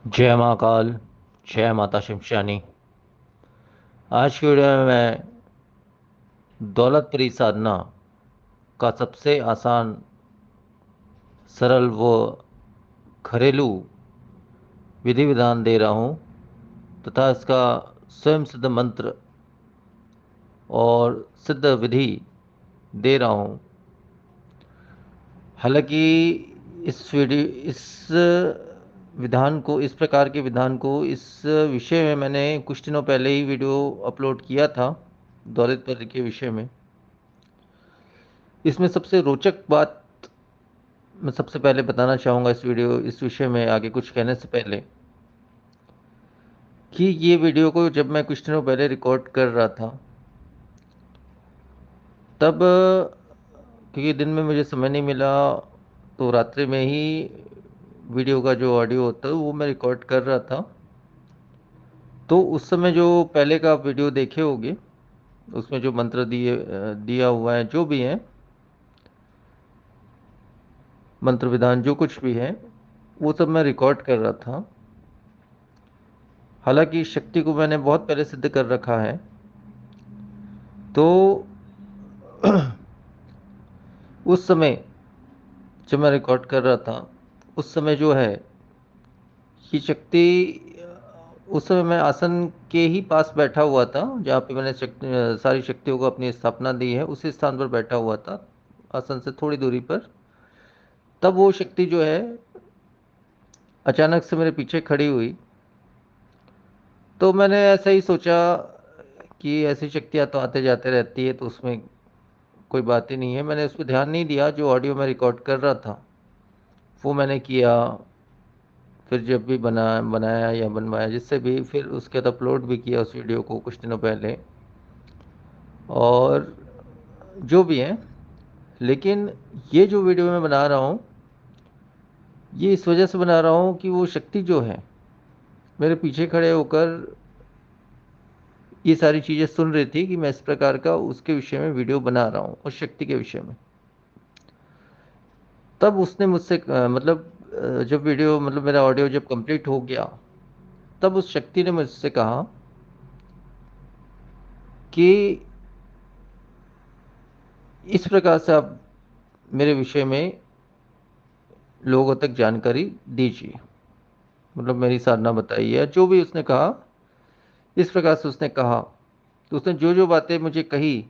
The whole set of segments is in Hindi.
जय महाकाल। जय माता शिमशानी। आज की वीडियो में मैं दौलतपुरी साधना का सबसे आसान, सरल व घरेलू विधि विधान दे रहा हूँ तथा इसका स्वयं सिद्ध मंत्र और सिद्ध विधि दे रहा हूँ। हालांकि इस विधान को, इस प्रकार के विधान को, इस विषय में मैंने कुछ दिनों पहले ही वीडियो अपलोड किया था दौलतपुरी के विषय में। इसमें सबसे रोचक बात मैं सबसे पहले बताना चाहूँगा इस विषय में आगे कुछ कहने से पहले, कि ये वीडियो को जब मैं कुछ दिनों पहले रिकॉर्ड कर रहा था तब, क्योंकि दिन में मुझे समय नहीं मिला, तो रात्रि में ही वीडियो का जो ऑडियो होता है वो मैं रिकॉर्ड कर रहा था। तो उस समय जो पहले का आप वीडियो देखे होंगे, उसमें जो मंत्र दिया हुआ है, जो भी है मंत्र विधान, जो कुछ भी है, वो सब मैं रिकॉर्ड कर रहा था। हालांकि शक्ति को मैंने बहुत पहले सिद्ध कर रखा है। तो उस समय जब मैं रिकॉर्ड कर रहा था, उस समय जो है ये शक्ति, उस समय मैं आसन के ही पास बैठा हुआ था जहाँ पे मैंने सारी शक्तियों को अपनी स्थापना दी है, उसी स्थान पर बैठा हुआ था, आसन से थोड़ी दूरी पर। तब वो शक्ति जो है अचानक से मेरे पीछे खड़ी हुई। तो मैंने ऐसा ही सोचा कि ऐसी शक्तियाँ तो आते जाते रहती है, तो उसमें कोई बात ही नहीं है। मैंने उस पर ध्यान नहीं दिया। जो ऑडियो मैं रिकॉर्ड कर रहा था वो मैंने किया। फिर जब भी बनाया या बनवाया, जिससे भी, फिर उसके बाद अपलोड भी किया उस वीडियो को कुछ दिनों पहले। और जो भी है, लेकिन ये जो वीडियो मैं बना रहा हूँ, ये इस वजह से बना रहा हूँ कि वो शक्ति जो है मेरे पीछे खड़े होकर ये सारी चीज़ें सुन रही थी कि मैं इस प्रकार का उसके विषय में वीडियो बना रहा हूँ, उस शक्ति के विषय में। तब उसने मुझसे मतलब जब वीडियो, मतलब मेरा ऑडियो जब कंप्लीट हो गया, तब उस शक्ति ने मुझसे कहा कि इस प्रकार से आप मेरे विषय में लोगों तक जानकारी दीजिए, मतलब मेरी साधना बताइए, जो भी उसने कहा, इस प्रकार से उसने कहा। तो उसने जो जो बातें मुझे कही,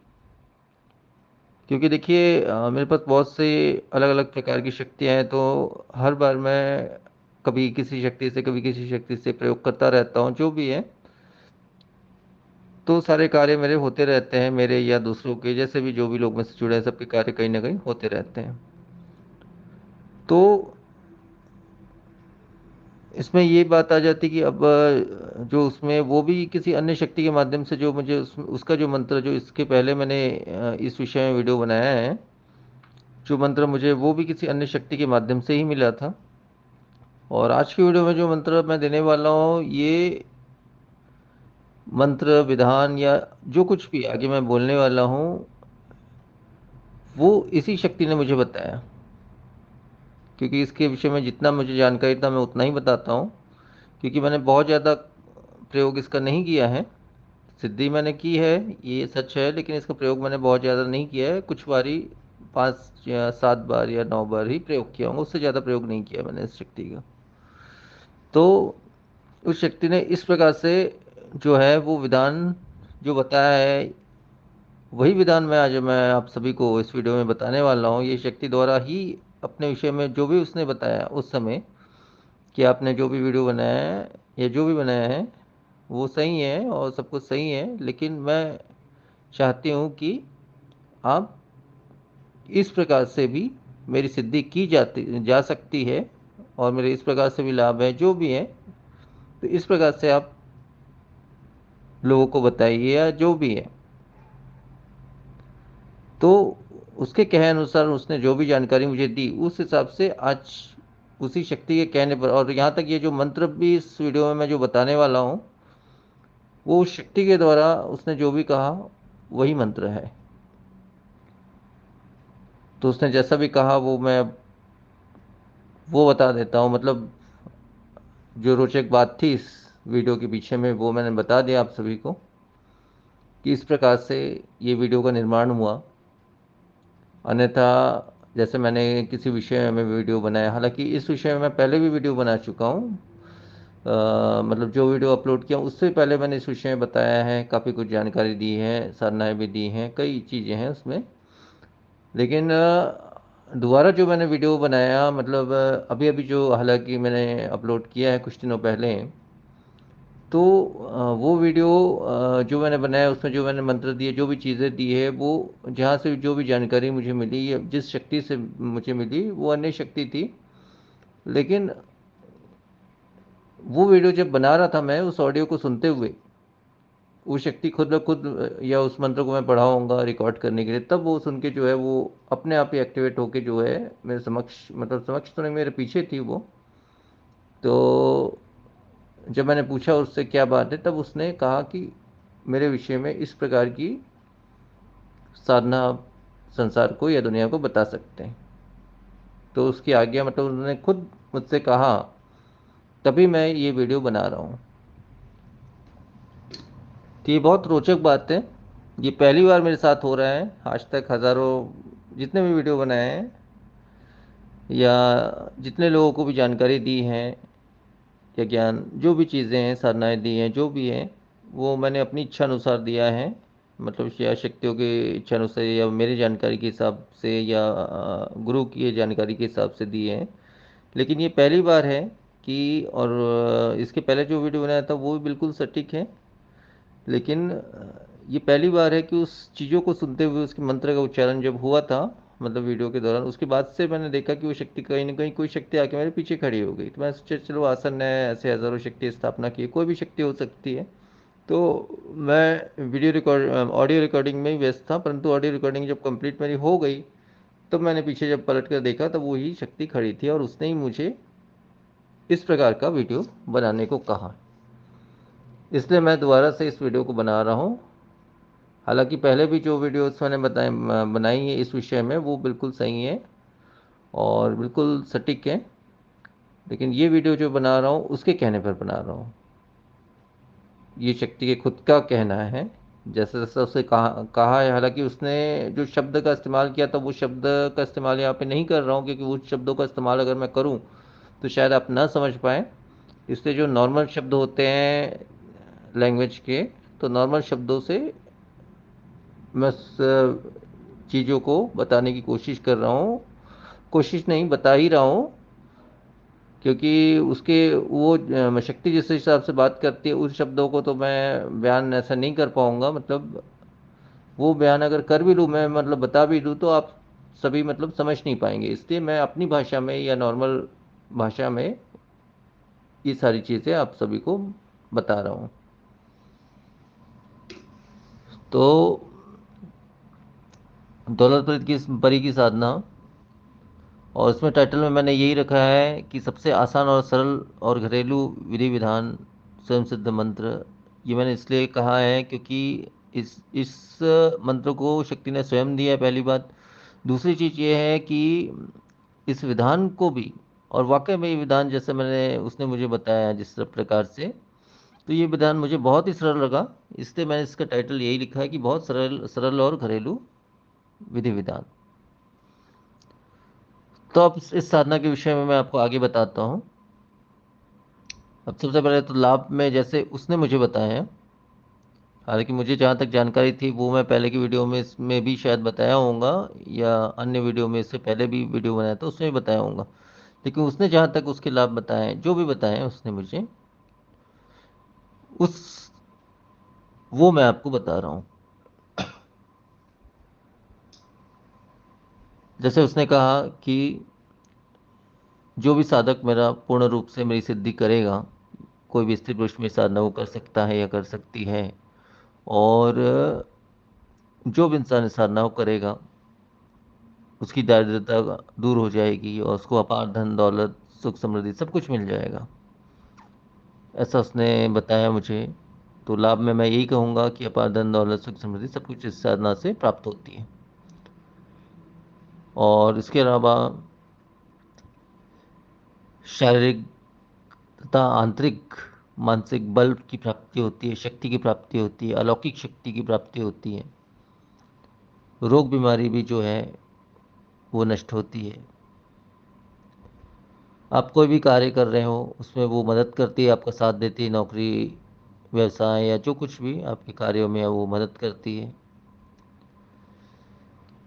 क्योंकि देखिए मेरे पास बहुत से अलग अलग प्रकार की शक्तियाँ हैं, तो हर बार मैं कभी किसी शक्ति से, कभी किसी शक्ति से प्रयोग करता रहता हूँ, जो भी है। तो सारे कार्य मेरे होते रहते हैं, मेरे या दूसरों के, जैसे भी जो भी लोग मुझसे जुड़े हैं, सबके कार्य कहीं ना कहीं होते रहते हैं। तो इसमें ये बात आ जाती कि अब जो उसमें वो भी किसी अन्य शक्ति के माध्यम से, जो मुझे उसका जो मंत्र, जो इसके पहले मैंने इस विषय में वीडियो बनाया है, जो मंत्र मुझे, वो भी किसी अन्य शक्ति के माध्यम से ही मिला था। और आज की वीडियो में जो मंत्र मैं देने वाला हूँ, ये मंत्र विधान या जो कुछ भी आगे मैं बोलने वाला हूँ, वो इसी शक्ति ने मुझे बताया। क्योंकि इसके विषय में जितना मुझे जानकारी था मैं उतना ही बताता हूँ, क्योंकि मैंने बहुत ज़्यादा प्रयोग इसका नहीं किया है। सिद्धि मैंने की है, ये सच है, लेकिन इसका प्रयोग मैंने बहुत ज़्यादा नहीं किया है। कुछ बारी, 5 या 7 बार या 9 बार ही प्रयोग किया होगा, उससे ज़्यादा प्रयोग नहीं किया मैंने इस शक्ति का। तो उस शक्ति ने इस प्रकार से जो है वो विधान जो बताया है, वही विधान मैं आप सभी को इस वीडियो में बताने वाला हूँ। ये शक्ति द्वारा ही अपने विषय में जो भी उसने बताया उस समय, कि आपने जो भी वीडियो बनाया है या जो भी बनाया है वो सही है और सब कुछ सही है, लेकिन मैं चाहती हूँ कि आप इस प्रकार से भी मेरी सिद्धि की जाती जा सकती है, और मेरे इस प्रकार से भी लाभ है, जो भी है। तो इस प्रकार से आप लोगों को बताइए या जो भी है। तो उसके कहे अनुसार उसने जो भी जानकारी मुझे दी, उस हिसाब से आज उसी शक्ति के कहने पर, और यहाँ तक ये जो मंत्र भी इस वीडियो में मैं जो बताने वाला हूँ, वो उस शक्ति के द्वारा उसने जो भी कहा वही मंत्र है। तो उसने जैसा भी कहा वो मैं वो बता देता हूँ। मतलब जो रोचक बात थी इस वीडियो के पीछे में वो मैंने बता दिया आप सभी को कि इस प्रकार से ये वीडियो का निर्माण हुआ। अन्यथा जैसे मैंने किसी विषय में वीडियो बनाया, हालांकि इस विषय में मैं पहले भी वीडियो बना चुका हूँ, मतलब जो वीडियो अपलोड किया उससे पहले मैंने इस विषय में बताया है, काफ़ी कुछ जानकारी दी है, साधनाएँ भी दी हैं, कई चीज़ें हैं उसमें। लेकिन दोबारा जो मैंने वीडियो बनाया, मतलब अभी अभी जो हालांकि मैंने अपलोड किया है कुछ दिनों पहले, तो वो वीडियो जो मैंने बनाया उसमें जो मैंने मंत्र दिए, जो भी चीज़ें दी है, वो जहाँ से जो भी जानकारी मुझे मिली या जिस शक्ति से मुझे मिली वो अन्य शक्ति थी। लेकिन वो वीडियो जब बना रहा था मैं उस ऑडियो को सुनते हुए, वो शक्ति खुद ब खुद या उस मंत्र को मैं पढ़ाऊँगा रिकॉर्ड करने के लिए, तब वो सुन के जो है वो अपने आप ही एक्टिवेट होके जो है मेरे समक्ष, मतलब समक्ष तो नहीं, मेरे पीछे थी वो। तो जब मैंने पूछा उससे क्या बात है, तब उसने कहा कि मेरे विषय में इस प्रकार की साधना आप संसार को या दुनिया को बता सकते हैं। तो उसकी आज्ञा, मतलब उन्होंने खुद मुझसे कहा, तभी मैं ये वीडियो बना रहा हूँ। तो ये बहुत रोचक बात है, ये पहली बार मेरे साथ हो रहा है। आज तक हज़ारों जितने भी वीडियो बनाए हैं या जितने लोगों को भी जानकारी दी है या ज्ञान, जो भी चीज़ें हैं, साधनाएँ दी हैं, जो भी हैं, वो मैंने अपनी इच्छा अनुसार दिया है। मतलब या शक्तियों की इच्छा अनुसार या मेरी जानकारी के हिसाब से या गुरु की जानकारी के हिसाब से दिए हैं। लेकिन ये पहली बार है कि, और इसके पहले जो वीडियो बनाया था वो भी बिल्कुल सटीक है। लेकिन ये पहली बार है कि उस चीज़ों को सुनते हुए उसके मंत्र का उच्चारण जब हुआ था, मतलब वीडियो के दौरान, उसके बाद से मैंने देखा कि वो शक्ति कहीं ना कहीं, कोई शक्ति आके मेरे पीछे खड़ी हो गई। तो मैं सोचा चलो आसन है, ऐसे हज़ारों शक्ति स्थापना की, कोई भी शक्ति हो सकती है। तो मैं वीडियो रिकॉर्ड ऑडियो रिकॉर्डिंग में ही व्यस्त था, परंतु ऑडियो रिकॉर्डिंग जब कंप्लीट मेरी हो गई, तब मैंने पीछे जब पलट कर देखा तब वही शक्ति खड़ी थी और उसने ही मुझे इस प्रकार का वीडियो बनाने को कहा। इसलिए मैं दोबारा से इस वीडियो को बना रहा हूँ। हालांकि पहले भी जो वीडियोस मैंने बनाई है इस विषय में वो बिल्कुल सही है और बिल्कुल सटीक है, लेकिन ये वीडियो जो बना रहा हूँ उसके कहने पर बना रहा हूँ। ये शक्ति के खुद का कहना है, जैसे जैसे उसे कहा है। हालांकि उसने जो शब्द का इस्तेमाल किया था वो शब्द का इस्तेमाल यहाँ पे नहीं कर रहा हूँ, क्योंकि उस शब्दों का इस्तेमाल अगर मैं करूँ तो शायद आप ना समझ पाएँ। इसलिए जो नॉर्मल शब्द होते हैं लैंग्वेज के, तो नॉर्मल शब्दों से मैं चीज़ों को बताने की कोशिश कर रहा हूँ। कोशिश नहीं, बता ही रहा हूँ, क्योंकि उसके वो शक्ति जिस हिसाब से बात करती है उस शब्दों को तो मैं बयान ऐसा नहीं कर पाऊँगा। मतलब वो बयान अगर कर भी लूँ मैं, मतलब बता भी दूँ, तो आप सभी मतलब समझ नहीं पाएंगे। इसलिए मैं अपनी भाषा में या नॉर्मल भाषा में ये सारी चीज़ें आप सभी को बता रहा हूँ। तो दौलत परी की साधना, और इसमें टाइटल में मैंने यही रखा है कि सबसे आसान और सरल और घरेलू विधि विधान स्वयं सिद्ध मंत्र। ये मैंने इसलिए कहा है क्योंकि इस मंत्र को शक्ति ने स्वयं दिया है, पहली बात। दूसरी चीज़ ये है कि इस विधान को भी, और वाकई में ये विधान जैसे मैंने उसने मुझे बताया जिस प्रकार से, तो ये विधान मुझे बहुत ही सरल लगा। इसलिए मैंने इसका टाइटल यही लिखा है कि बहुत सरल सरल और घरेलू विधि विधान। तो अब इस साधना के विषय में मैं आपको आगे बताता हूँ। अब सबसे पहले तो लाभ में जैसे उसने मुझे बताया है, हालांकि मुझे जहाँ तक जानकारी थी वो मैं पहले की वीडियो में इसमें भी शायद बताया होऊंगा, या अन्य वीडियो में, इससे पहले भी वीडियो बनाया था उसमें भी बताया होऊंगा। लेकिन उसने जहाँ तक उसके लाभ बताए हैं, जो भी बताए हैं उसने मुझे, उस वो मैं आपको बता रहा हूँ। जैसे उसने कहा कि जो भी साधक मेरा पूर्ण रूप से मेरी सिद्धि करेगा, कोई भी स्त्री पुरुष में साधना वो कर सकता है या कर सकती है, और जो भी इंसान इस साधना को करेगा उसकी दारिद्रता दूर हो जाएगी और उसको अपार धन दौलत सुख समृद्धि सब कुछ मिल जाएगा, ऐसा उसने बताया मुझे। तो लाभ में मैं यही कहूँगा कि अपार धन दौलत सुख समृद्धि सब कुछ इस साधना से प्राप्त होती है। और इसके अलावा शारीरिक अतः आंतरिक मानसिक बल की प्राप्ति होती है, शक्ति की प्राप्ति होती है, अलौकिक शक्ति की प्राप्ति होती है। रोग बीमारी भी जो है वो नष्ट होती है। आप कोई भी कार्य कर रहे हो उसमें वो मदद करती है, आपका साथ देती है। नौकरी, व्यवसाय या जो कुछ भी आपके कार्यों में है वो मदद करती है।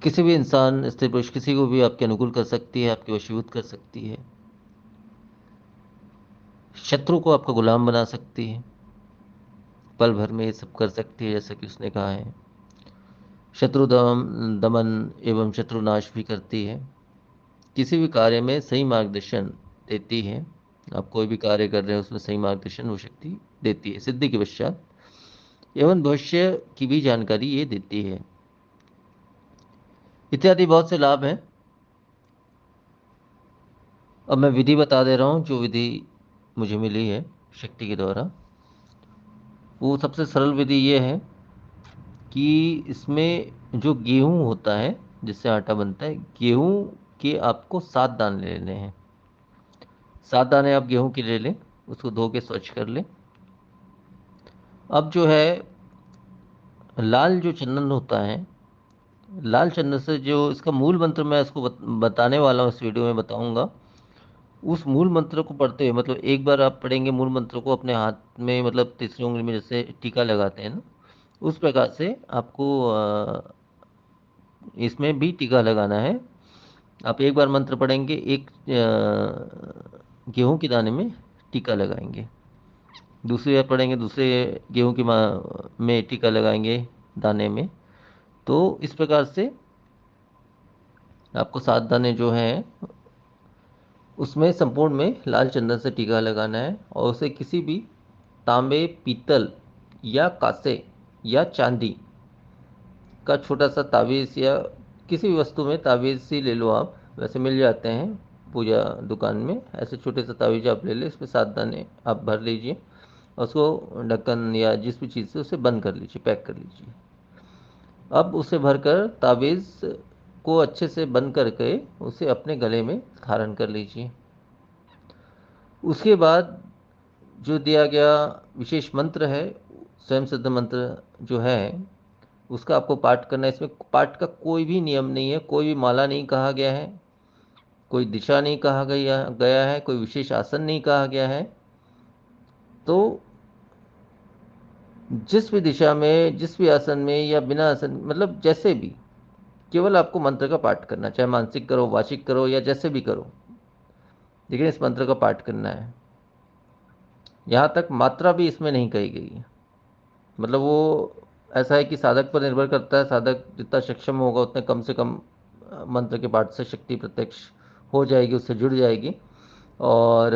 किसी भी इंसान, स्त्री पुरुष, किसी को भी आपके अनुकूल कर सकती है, आपके वशीभूत कर सकती है। शत्रु को आपका गुलाम बना सकती है, पल भर में ये सब कर सकती है, जैसा कि उसने कहा है। शत्रु दमन एवं शत्रुनाश भी करती है। किसी भी कार्य में सही मार्गदर्शन देती है। आप कोई भी कार्य कर रहे हो उसमें सही मार्गदर्शन वो शक्ति देती है सिद्धि के पश्चात। एवं भविष्य की भी जानकारी ये देती है। इत्यादि बहुत से लाभ हैं। अब मैं विधि बता दे रहा हूँ, जो विधि मुझे मिली है शक्ति के द्वारा। वो सबसे सरल विधि ये है कि इसमें जो गेहूं होता है जिससे आटा बनता है, गेहूं के आपको 7 दाने लेने हैं। 7 दाने आप गेहूं के ले लें, उसको धो के स्वच्छ कर लें। अब जो है लाल जो चंदन होता है, लाल चंदन से जो इसका मूल मंत्र मैं इसको बताने वाला हूँ, इस वीडियो में बताऊंगा। उस मूल मंत्र को पढ़ते हुए, मतलब एक बार आप पढ़ेंगे मूल मंत्र को अपने हाथ में, मतलब तीसरी उंगली में जैसे टीका लगाते हैं ना, उस प्रकार से आपको इसमें भी टीका लगाना है। आप एक बार मंत्र पढ़ेंगे, एक गेहूं के दाने में टीका लगाएंगे। दूसरी बार पढ़ेंगे, दूसरे गेहूं की में टीका लगाएंगे दाने में। तो इस प्रकार से आपको 7 दाने जो हैं उसमें संपूर्ण में लाल चंदन से टीका लगाना है, और उसे किसी भी तांबे, पीतल या कांसे या चांदी का छोटा सा ताबीज़, या किसी भी वस्तु में ताबीज़ ही ले लो आप, वैसे मिल जाते हैं पूजा दुकान में। ऐसे छोटे से ताबीज़ आप ले लें, इसमें 7 दाने आप भर लीजिए, और उसको ढक्कन या जिस भी चीज़ से उसे बंद कर लीजिए, पैक कर लीजिए। अब उसे भरकर ताबीज़ को अच्छे से बंद करके उसे अपने गले में धारण कर लीजिए। उसके बाद जो दिया गया विशेष मंत्र है, स्वयं सिद्ध मंत्र जो है, उसका आपको पाठ करना है। इसमें पाठ का कोई भी नियम नहीं है, कोई भी माला नहीं कहा गया है, कोई दिशा नहीं कहा गया है, कोई विशेष आसन नहीं कहा गया है। तो जिस भी दिशा में, जिस भी आसन में या बिना आसन, मतलब जैसे भी, केवल आपको मंत्र का पाठ करना, चाहे मानसिक करो, वाचिक करो, या जैसे भी करो, लेकिन इस मंत्र का पाठ करना है। यहाँ तक मात्रा भी इसमें नहीं कही गई है। मतलब वो ऐसा है कि साधक पर निर्भर करता है, साधक जितना सक्षम होगा उतने कम से कम मंत्र के पाठ से शक्ति प्रत्यक्ष हो जाएगी, उससे जुड़ जाएगी। और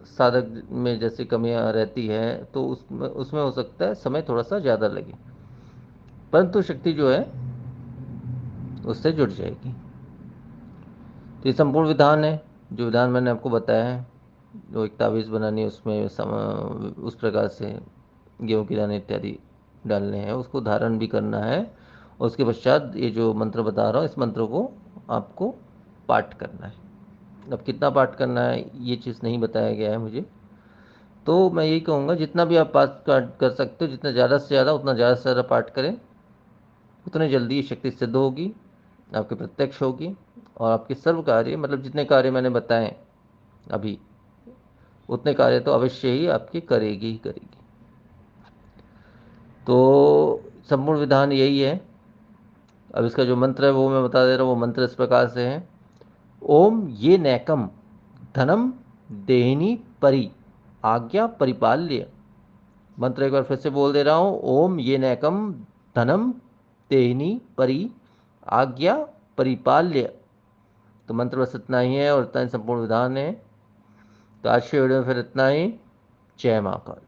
साधक में जैसे कमियां रहती है तो उसमें उसमें हो सकता है समय थोड़ा सा ज़्यादा लगे, परंतु शक्ति जो है उससे जुड़ जाएगी। तो ये संपूर्ण विधान है, जो विधान मैंने आपको बताया है। जो एक ताबीज़ बनानी है उसमें उस प्रकार से गेहूं के दाने इत्यादि डालने हैं, उसको धारण भी करना है, और उसके पश्चात ये जो मंत्र बता रहा हूँ, इस मंत्र को आपको पाठ करना है। अब कितना पाठ करना है ये चीज़ नहीं बताया गया है मुझे, तो मैं यही कहूँगा जितना भी आप पाठ कर सकते हो, जितना ज़्यादा से ज़्यादा, उतना ज़्यादा से ज़्यादा पाठ करें, उतने जल्दी ये शक्ति सिद्ध होगी, आपके प्रत्यक्ष होगी, और आपके सर्व कार्य, मतलब जितने कार्य मैंने बताए अभी, उतने कार्य तो अवश्य ही आपकी करेगी ही करेगी। तो संपूर्ण विधान यही है। अब इसका जो मंत्र है वो मैं बता दे रहा हूँ। वो मंत्र इस प्रकार से है: ओम ये नैकम धनम देहिनी परि आज्ञा परिपाल्य। मंत्र एक बार फिर से बोल दे रहा हूँ: ओम ये नैकम धनम देहिनी परि आज्ञा परिपाल्य। तो मंत्र बस इतना ही है, और इतना ही संपूर्ण विधान है। तो आज के वीडियो में फिर इतना ही। जय महाकाल।